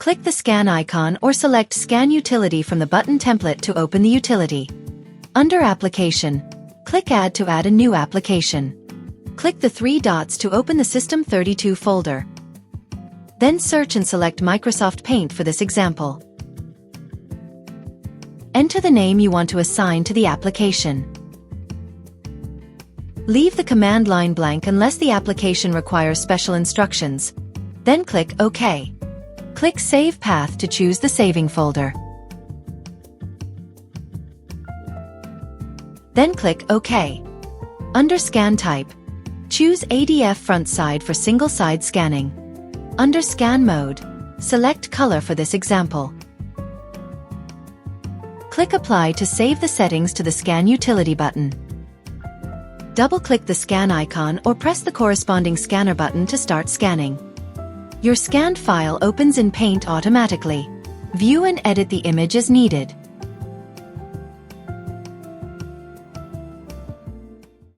Click the scan icon or select Scan Utility from the button template to open the utility. Under Application, click Add to add a new application. Click the three dots to open the System32 folder. Then search and select Microsoft Paint for this example. Enter the name you want to assign to the application. Leave the command line blank unless the application requires special instructions. Then click OK. Click Save Path to choose the saving folder. Then click OK. Under Scan Type, choose ADF front side for single-side scanning. Under Scan Mode, select Color for this example. Click Apply to save the settings to the Scan Utility button. Double-click the scan icon or press the corresponding scanner button to start scanning. Your scanned file opens in Paint automatically. View and edit the image as needed.